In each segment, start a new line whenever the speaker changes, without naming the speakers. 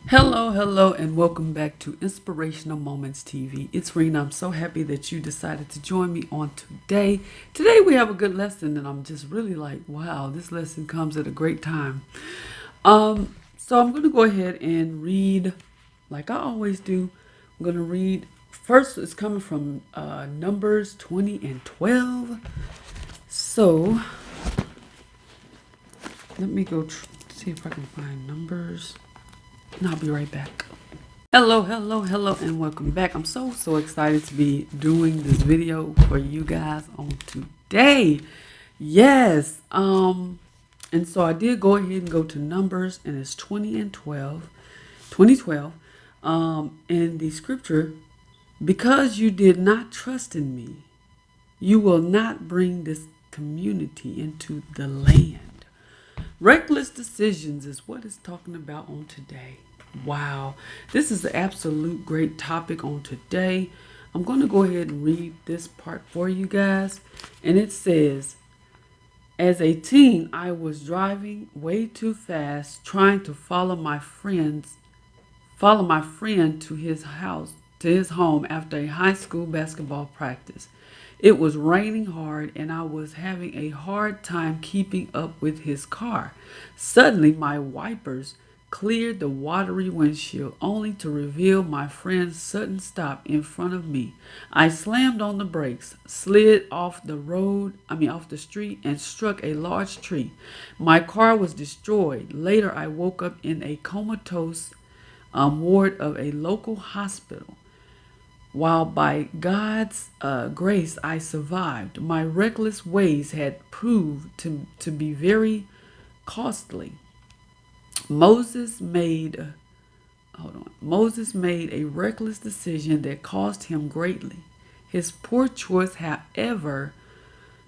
Hello, and welcome back to Inspirational Moments TV. It's Rena. I'm so happy that you decided to join me on today. Today we have a good lesson, and I'm just really like, wow, this lesson comes at a great time. So I'm going to go ahead and read, like I always do. I'm going to read first. It's coming from Numbers 20 and 12. So let me go see if I can find Numbers, and I'll be right back. Hello, and welcome back. I'm so excited to be doing this video for you guys on today. Yes, and so I did go ahead and go to Numbers, and it's 20 and 12, 2012. In the scripture, because you did not trust in me, you will not bring this community into the land. Reckless decisions is what it's talking about on today. Wow, this is an absolute great topic on today. I'm going to go ahead and read this part for you guys. And it says, as a teen, I was driving way too fast, trying to follow my friend to his home after a high school basketball practice. It was raining hard and I was having a hard time keeping up with his car. Suddenly, my wipers cleared the watery windshield only to reveal my friend's sudden stop in front of me. I slammed on the brakes, slid off the street, and struck a large tree. My car was destroyed. Later, I woke up in a comatose ward of a local hospital. While by God's grace I survived, my reckless ways had proved to be very costly. Moses made Moses made a reckless decision that cost him greatly. His poor choice, however,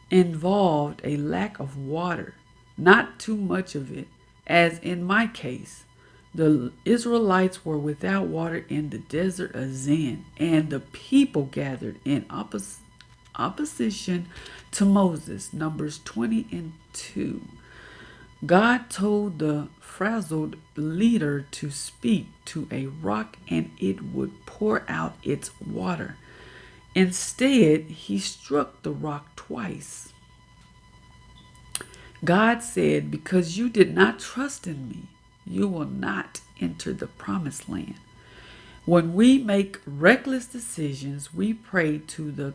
involved a lack of water, not too much of it, as in my case. The Israelites were without water in the desert of Zin, and the people gathered in opposition to Moses. Numbers 20 and 2. God told the frazzled leader to speak to a rock and it would pour out its water. Instead, he struck the rock twice. God said, because you did not trust in me, you will not enter the promised land. When we make reckless decisions, we pay the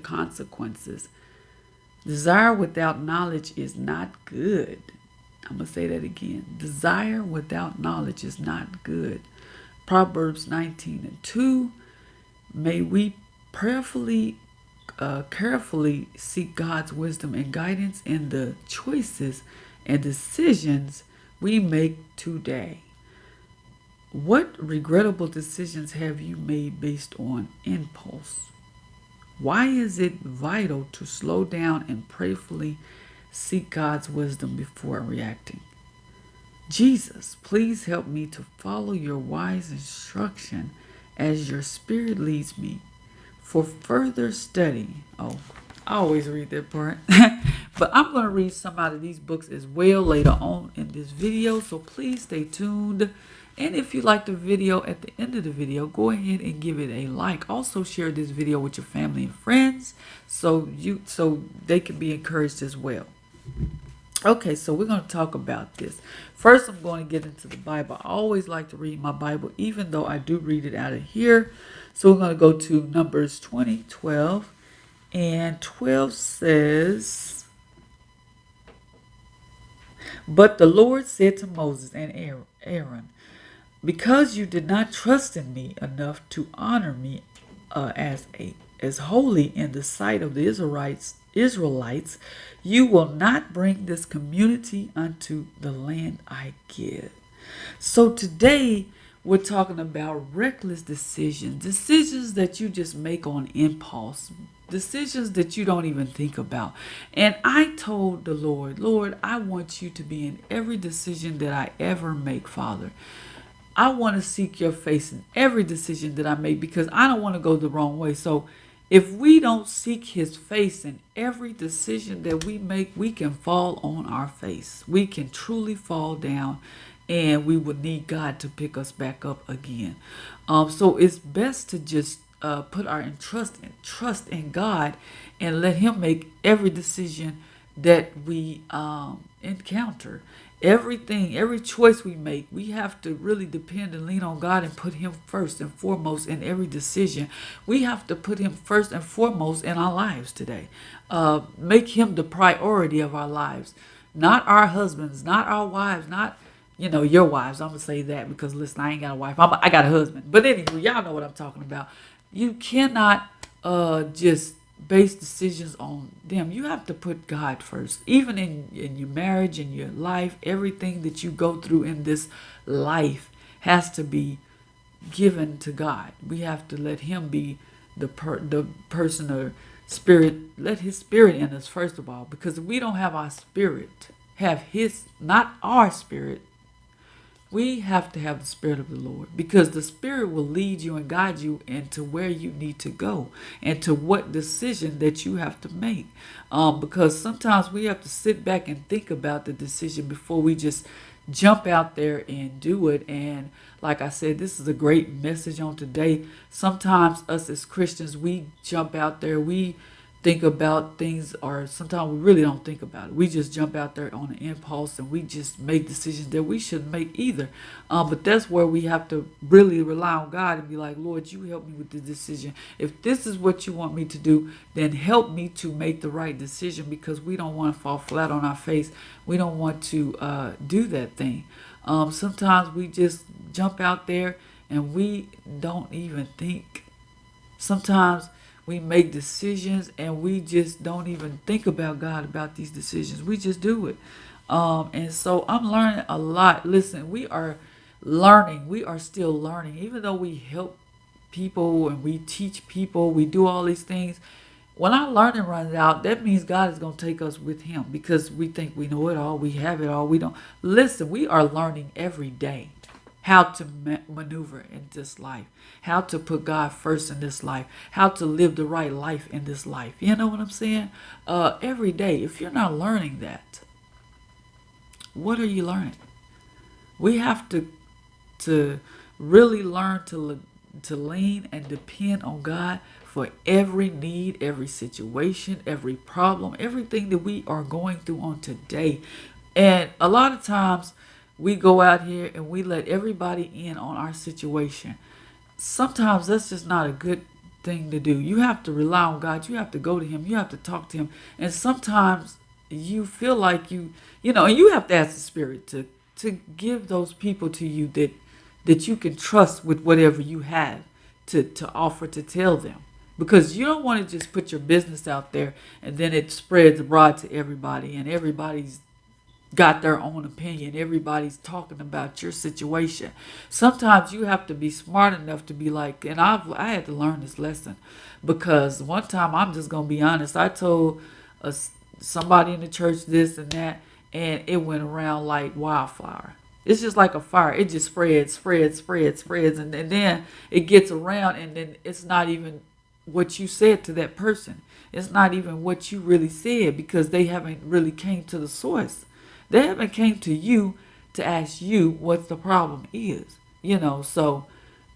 consequences. Desire without knowledge is not good. I'm going to say that again. Desire without knowledge is not good. Proverbs 19 and 2. May we carefully seek God's wisdom and guidance in the choices and decisions we make today. What regrettable decisions have you made based on impulse? Why is it vital to slow down and prayerfully seek God's wisdom before reacting? Jesus, please help me to follow your wise instruction as your spirit leads me. For further study, I always read that part, but I'm going to read some out of these books as well later on in this video, so please stay tuned. And if you like the video, at the end of the video, go ahead and give it a like. Also share this video with your family and friends so they can be encouraged as well. Okay, so we're going to talk about this. First, I'm going to get into the Bible. I always like to read my Bible, even though I do read it out of here. So we're going to go to Numbers 20, 12. And 12 says, but the Lord said to Moses and Aaron, because you did not trust in me enough to honor me as holy in the sight of the Israelites, you will not bring this community unto the land I give. So today we're talking about reckless decisions that you just make on impulse, decisions that you don't even think about. And I told the Lord, I want you to be in every decision that I ever make, Father. I want to seek your face in every decision that I make because I don't want to go the wrong way. So if we don't seek his face in every decision that we make, we can fall on our face. We can truly fall down and we would need God to pick us back up again. So it's best to just put our trust in God and let Him make every decision that we encounter. Everything, every choice we make, we have to really depend and lean on God and put Him first and foremost in every decision. We have to put Him first and foremost in our lives today. Make Him the priority of our lives, not our husbands, not our wives, not your wives. I'm gonna say that because listen, I ain't got a wife. I got a husband. But anyway, y'all know what I'm talking about. You cannot just base decisions on them. You have to put God first. Even in your marriage, in your life, everything that you go through in this life has to be given to God. We have to let Him be the person or spirit. Let His spirit in us first of all, because if we don't have our spirit, have His, not our spirit, we have to have the Spirit of the Lord, because the Spirit will lead you and guide you into where you need to go and to what decision that you have to make. Because sometimes we have to sit back and think about the decision before we just jump out there and do it. And like I said, this is a great message on today. Sometimes us as Christians, we jump out there, we think about things, or sometimes we really don't think about it. We just jump out there on an impulse and we just make decisions that we shouldn't make either. But that's where we have to really rely on God and be like, Lord, you help me with the decision. If this is what you want me to do, then help me to make the right decision, because we don't want to fall flat on our face. We don't want to do that thing. Sometimes we just jump out there and we don't even think. Sometimes we make decisions and we just don't even think about God about these decisions. We just do it. And so I'm learning a lot. Listen, we are learning. We are still learning. Even though we help people and we teach people, we do all these things. When our learning runs out, that means God is going to take us with Him, because we think we know it all, we have it all. We don't. Listen, we are learning every day how to maneuver in this life, how to put God first in this life, how to live the right life in this life. You know what I'm saying? Every day. If you're not learning that, what are you learning? We have to really learn to lean and depend on God for every need, every situation, every problem, everything that we are going through on today. And a lot of times we go out here and we let everybody in on our situation. Sometimes that's just not a good thing to do. You have to rely on God. You have to go to Him. You have to talk to Him. And sometimes you feel like and you have to ask the Spirit to give those people to you that you can trust with whatever you have to offer to tell them. Because you don't want to just put your business out there and then it spreads abroad to everybody and everybody's got their own opinion. Everybody's talking about your situation. Sometimes you have to be smart enough to be like, and I had to learn this lesson, because one time, I'm just gonna be honest, I told somebody in the church this and that, and it went around like wildfire. It's just like a fire. It just spreads, and then it gets around, and then it's not even what you said to that person. It's not even what you really said, because they haven't really came to the source. They haven't came to you to ask you what the problem is. So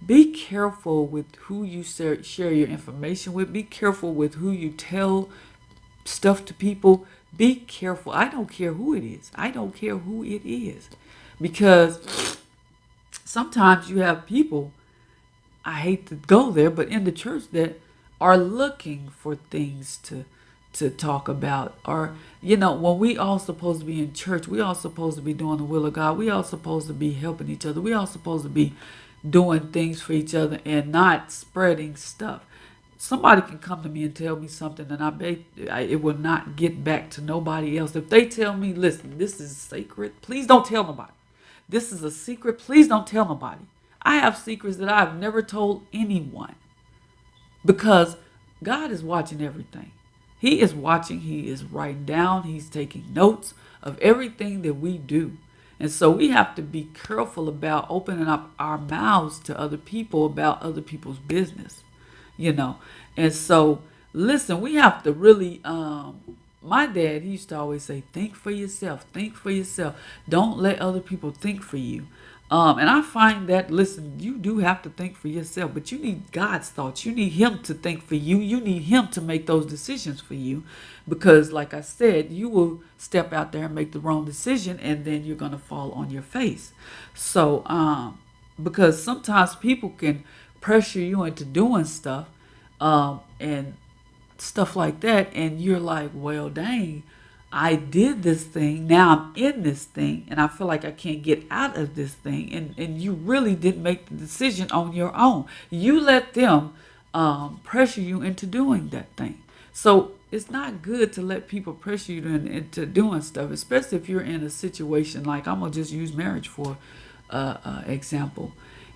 be careful with who you share your information with. Be careful with who you tell stuff to people. Be careful. I don't care who it is. I don't care who it is. Because sometimes you have people, I hate to go there, but in the church that are looking for things to talk about. Or when we all supposed to be in church, we all supposed to be doing the will of God. We all supposed to be helping each other. We all supposed to be doing things for each other and not spreading stuff. Somebody can come to me and tell me something, and I bet it will not get back to nobody else. If they tell me, listen, this is sacred, please don't tell nobody. This is a secret, please don't tell nobody. I have secrets that I've never told anyone, because God is watching everything. He is watching. He is writing down. He's taking notes of everything that we do. And so we have to be careful about opening up our mouths to other people about other people's business. And so, listen, we have to really my dad, he used to always say, think for yourself, think for yourself. Don't let other people think for you. And I find that, listen, you do have to think for yourself, but you need God's thoughts. You need Him to think for you. You need Him to make those decisions for you. Because, like I said, you will step out there and make the wrong decision, and then you're going to fall on your face. So, because sometimes people can pressure you into doing stuff, and stuff like that, and you're like, well, dang, I did this thing, now I'm in this thing, and I feel like I can't get out of this thing. And you really didn't make the decision on your own. You let them pressure you into doing that thing. So it's not good to let people pressure you into doing stuff, especially if you're in a situation like, I'm gonna just use marriage for example,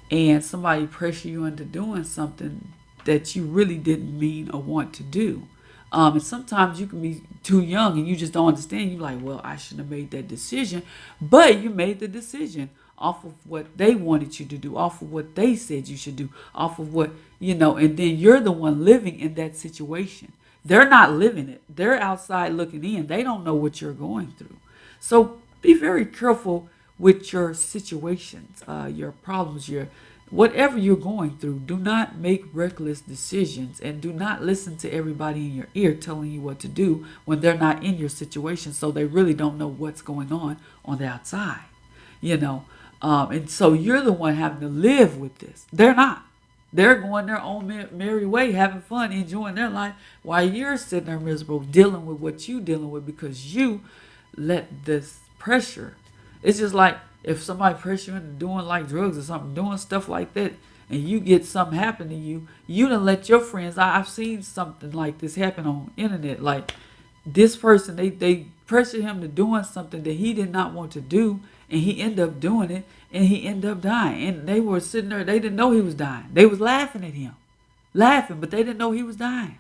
and somebody pressure you into doing something that you really didn't mean or want to do. And sometimes you can be too young and you just don't understand. You're like, well, I shouldn't have made that decision. But you made the decision off of what they wanted you to do, off of what they said you should do, off of what, and then you're the one living in that situation. They're not living it. They're outside looking in. They don't know what you're going through. So be very careful with your situations, your problems, your whatever you're going through. Do not make reckless decisions, and do not listen to everybody in your ear telling you what to do when they're not in your situation, so they really don't know what's going on the outside. you know and so you're the one having to live with this. They're not. They're going their own merry way, having fun, enjoying their life, while you're sitting there miserable, dealing with what you're dealing with because you let this pressure. It's just like if somebody pressure you into doing like drugs or something, doing stuff like that, and you get something happen to you, you done let your friends. I've seen something like this happen on internet. Like this person, they pressure him to doing something that he did not want to do, and he ended up doing it, and he ended up dying. And they were sitting there, they didn't know he was dying. They was laughing at him, laughing, but they didn't know he was dying.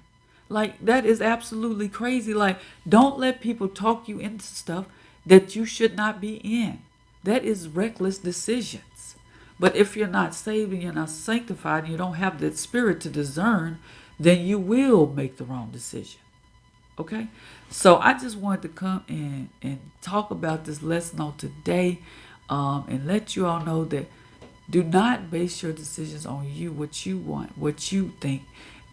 Like, that is absolutely crazy. Like, don't let people talk you into stuff that you should not be in. That is reckless decisions. But if you're not saved and you're not sanctified and you don't have that spirit to discern, then you will make the wrong decision. Okay? So I just wanted to come and talk about this lesson on today, and let you all know that do not base your decisions on you, what you want, what you think.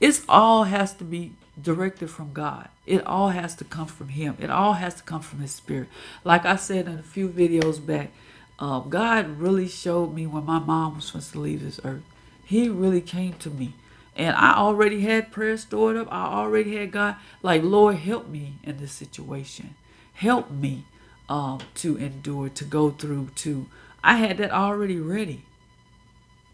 It all has to be directed from God. It all has to come from Him. It all has to come from His Spirit. Like I said in a few videos back, God really showed me when my mom was supposed to leave this earth. He really came to me. And I already had prayer stored up. I already had God, like, Lord, help me in this situation. Help me to endure, to go through, I had that already ready.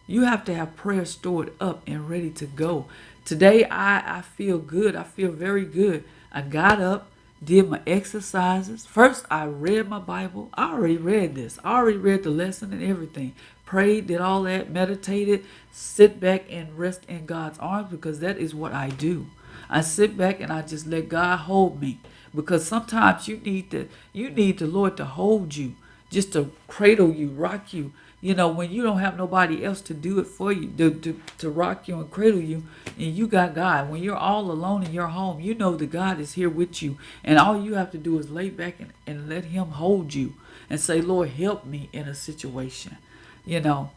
You have to have prayer stored up and ready to go. Today, I feel good. I feel very good. I got up, did my exercises. First, I read my Bible. I already read this. I already read the lesson and everything. Prayed, did all that, meditated, sit back and rest in God's arms, because that is what I do. I sit back and I just let God hold me, because sometimes you need the Lord to hold you, just to cradle you, rock you. When you don't have nobody else to do it for you, to rock you and cradle you, and you got God. When you're all alone in your home, you know that God is here with you, and all you have to do is lay back and let Him hold you and say, Lord, help me in a situation. And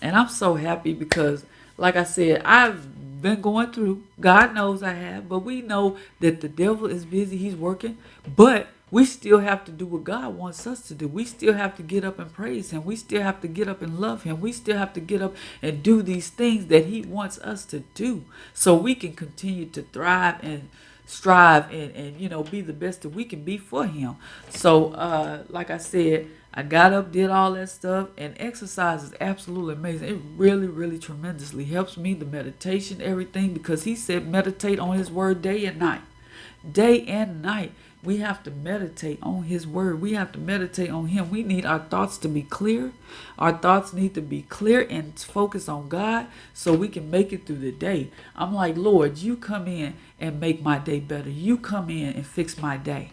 I'm so happy because, like I said, I've been going through. God knows I have, but we know that the devil is busy. He's working, but we still have to do what God wants us to do. We still have to get up and praise Him. We still have to get up and love Him. We still have to get up and do these things that He wants us to do, so we can continue to thrive and strive and be the best that we can be for Him. So like I said, I got up, did all that stuff, and exercise is absolutely amazing. It really, really tremendously helps me, the meditation, everything, because He said meditate on His word day and night. Day and night. We have to meditate on His word. We have to meditate on Him. We need our thoughts to be clear. Our thoughts need to be clear and focus on God, so we can make it through the day. I'm like, Lord, you come in and make my day better. You come in and fix my day.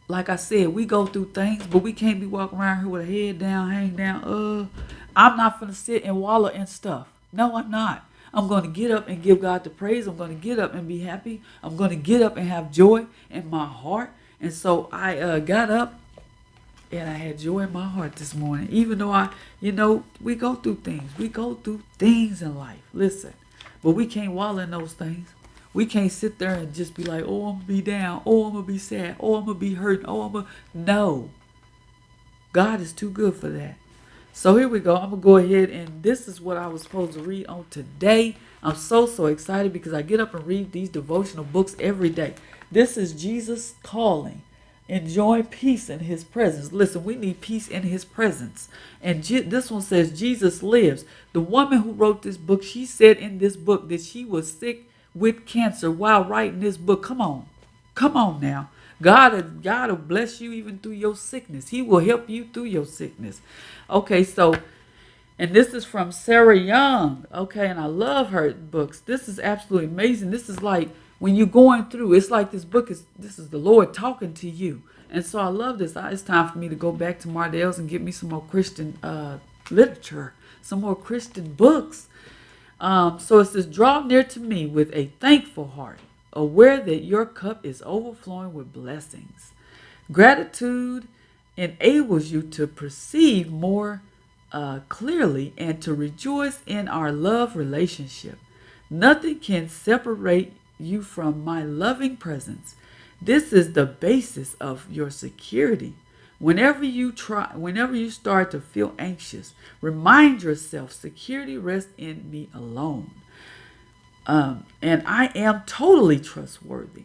Like I said, we go through things, but we can't be walking around here with a head down, hang down. I'm not going to sit and wallow in stuff. No, I'm not. I'm going to get up and give God the praise. I'm going to get up and be happy. I'm going to get up and have joy in my heart. And so I got up and I had joy in my heart this morning. Even though we go through things. We go through things in life. Listen, but we can't wallow in those things. We can't sit there and just be like, oh, I'm going to be down. Oh, I'm going to be sad. Oh, I'm going to be hurting. No. God is too good for that. So here we go. I'm going to go ahead, and this is what I was supposed to read on today. I'm so excited because I get up and read these devotional books every day. This is Jesus Calling. Enjoy peace in his presence. Listen, we need peace in his presence. And this one says, Jesus lives. The woman who wrote this book, she said in this book that she was sick with cancer while writing this book. Come on. Come on now. God will bless you even through your sickness. He will help you through your sickness. Okay, so, and this is from Sarah Young. Okay, and I love her books. This is absolutely amazing. This is like when you're going through, it's like this is the Lord talking to you. And so I love this. It's time for me to go back to Mardell's and get me some more Christian literature, some more Christian books. So it says, draw near to me with a thankful heart, aware that your cup is overflowing with blessings. Gratitude enables you to perceive more clearly and to rejoice in our love relationship. Nothing can separate you from my loving presence. This is the basis of your security. Whenever you start to feel anxious, remind yourself security rests in me alone. And I am totally trustworthy.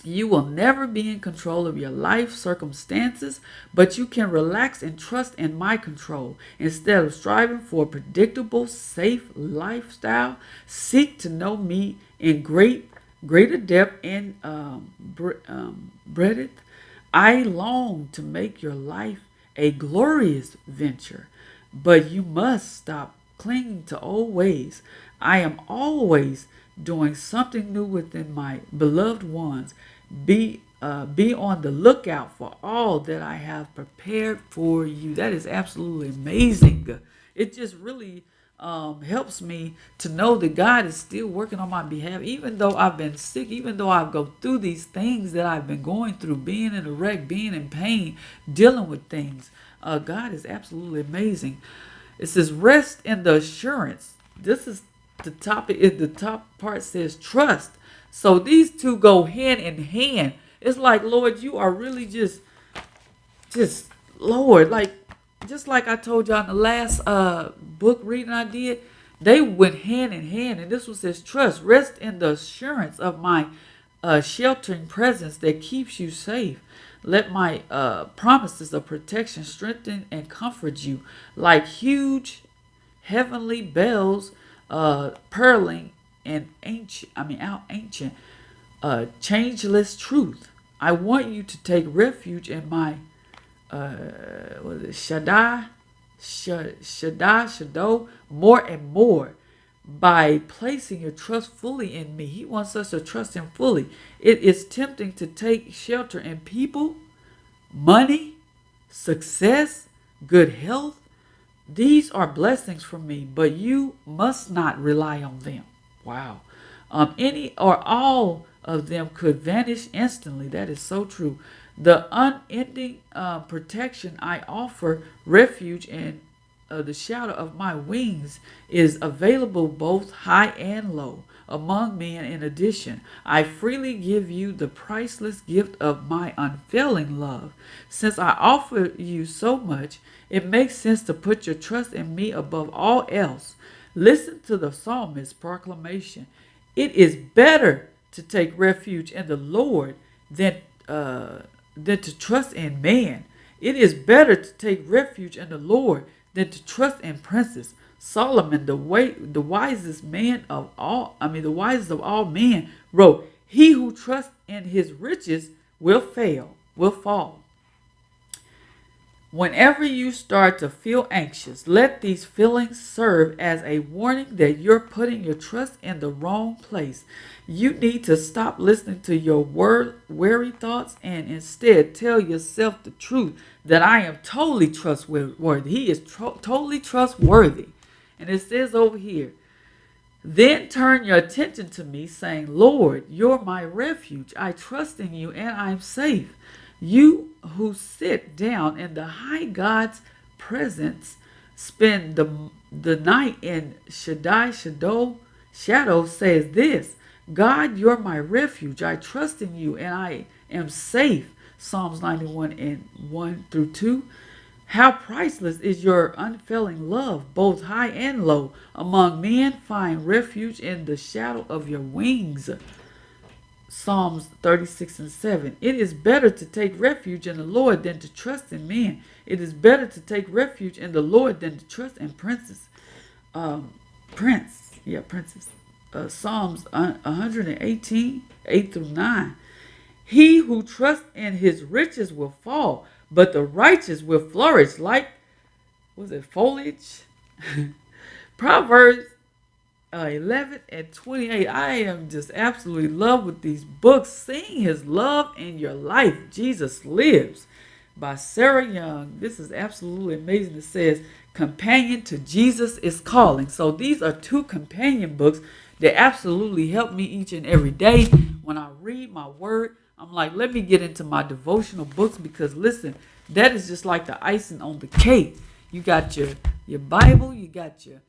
You will never be in control of your life circumstances, but you can relax and trust in my control. Instead of striving for a predictable, safe lifestyle, seek to know me in greater depth and breadth. I long to make your life a glorious venture, but you must stop clinging to old ways. I am always doing something new within my beloved ones. Be on the lookout for all that I have prepared for you. That is absolutely amazing. It just really helps me to know that God is still working on my behalf, even though I've been sick, even though I go through these things that I've been going through, being in a wreck, being in pain, dealing with things. God is absolutely amazing. It says, rest in the assurance. This is the topic. The top part says trust. So these two go hand in hand. It's like, Lord, you are really just Lord, just like I told y'all in the last book reading I did, they went hand in hand. And this one says trust. Rest in the assurance of my sheltering presence that keeps you safe. Let my promises of protection strengthen and comfort you like huge heavenly bells purling and ancient changeless truth. I want you to take refuge in my Shaddai, more and more by placing your trust fully in me. He wants us to trust him fully. It is tempting to take shelter in people, money, success, good health. These are blessings from me, but you must not rely on them. Wow. Any or all of them could vanish instantly. That is so true. The unending protection I offer, refuge in the shadow of my wings, is available both high and low among men. In addition, I freely give you the priceless gift of my unfailing love. Since I offer you so much, it makes sense to put your trust in me above all else. Listen to the psalmist's proclamation. It is better to take refuge in the Lord than to trust in man. It is better to take refuge in the Lord than to trust in princes. Solomon, the wisest of all men, wrote, "He who trusts in his riches will fall." Whenever you start to feel anxious, let these feelings serve as a warning that you're putting your trust in the wrong place. You need to stop listening to your weary thoughts and instead tell yourself the truth that I am totally trustworthy. He is totally trustworthy. And it says over here, Then turn your attention to me, saying, Lord, you're my refuge. I trust in you and I'm safe. You who sit down in the high God's presence, spend the night in shadow says this, God, you're my refuge. I trust in you and I am safe. Psalms 91 and 1 through 2. How priceless is your unfailing love, both high and low. Among men, find refuge in the shadow of your wings. Psalms 36 and 7. It is better to take refuge in the Lord than to trust in men. It is better to take refuge in the Lord than to trust in princes. Princes. Psalms 118, 8 through 9. He who trusts in his riches will fall, but the righteous will flourish like, foliage? Proverbs 11 and 28. I am just absolutely in love with these books. Seeing his love in your life. Jesus Lives by Sarah Young. This is absolutely amazing. It says, Companion to Jesus is Calling. So these are two companion books that absolutely help me each and every day. When I read my word, I'm like, let me get into my devotional books, because listen, that is just like the icing on the cake. You got your Bible, you got your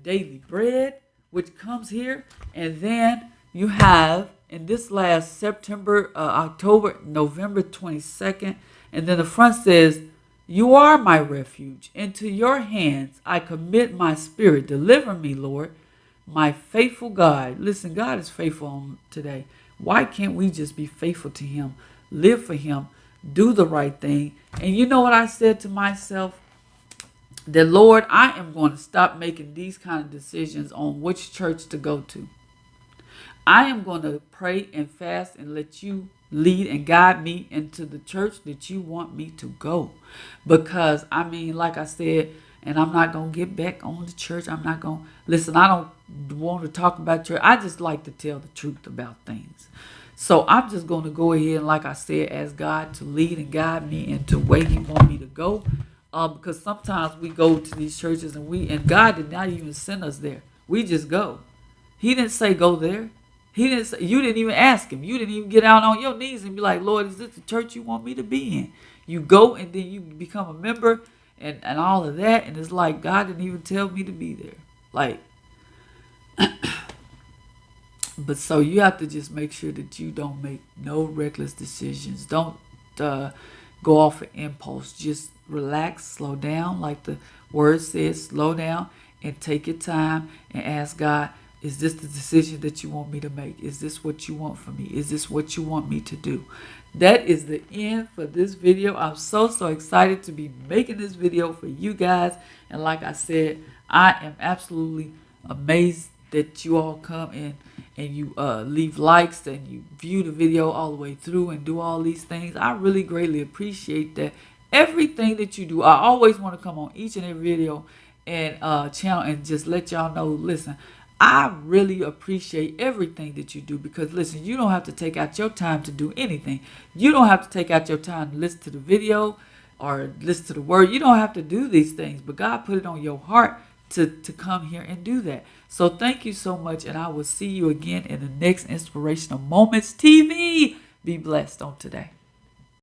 daily bread, which comes here, and then you have in this last November 22nd, and then the front says, you are my refuge. Into your hands I commit my spirit. Deliver me, Lord, my faithful God. Listen, God is faithful on today. Why can't we just be faithful to him, live for him, do the right thing? And you know what I said to myself? That, Lord, I am going to stop making these kind of decisions on which church to go to. I am going to pray and fast and let you lead and guide me into the church that you want me to go. Because, like I said, and I'm not going to get back on the church. I'm not going to, listen, I don't want to talk about church. I just like to tell the truth about things. So I'm just going to go ahead and, like I said, ask God to lead and guide me into where he want me to go. Because sometimes we go to these churches and God did not even send us there. We just go. He didn't say go there. You didn't even ask him. You didn't even get out on your knees and be like, Lord, is this the church you want me to be in? You go and then you become a member and all of that. And it's like, God didn't even tell me to be there. Like, but so you have to just make sure that you don't make no reckless decisions. Don't go off of impulse. Just relax, slow down. Like the word says, slow down and take your time and ask God, is this the decision that you want me to make? Is this what you want from me? Is this what you want me to do? That is the end for this video. I'm so excited to be making this video for you guys. And like I said, I am absolutely amazed that you all come in and you leave likes and you view the video all the way through and do all these things. I really greatly appreciate that. Everything that you do, I always want to come on each and every video and channel and just let y'all know, listen, I really appreciate everything that you do, because listen, you don't have to take out your time to do anything. You don't have to take out your time to listen to the video or listen to the word. You don't have to do these things, but God put it on your heart to come here and do that. So thank you so much, and I will see you again in the next Inspirational Moments TV. Be blessed on today.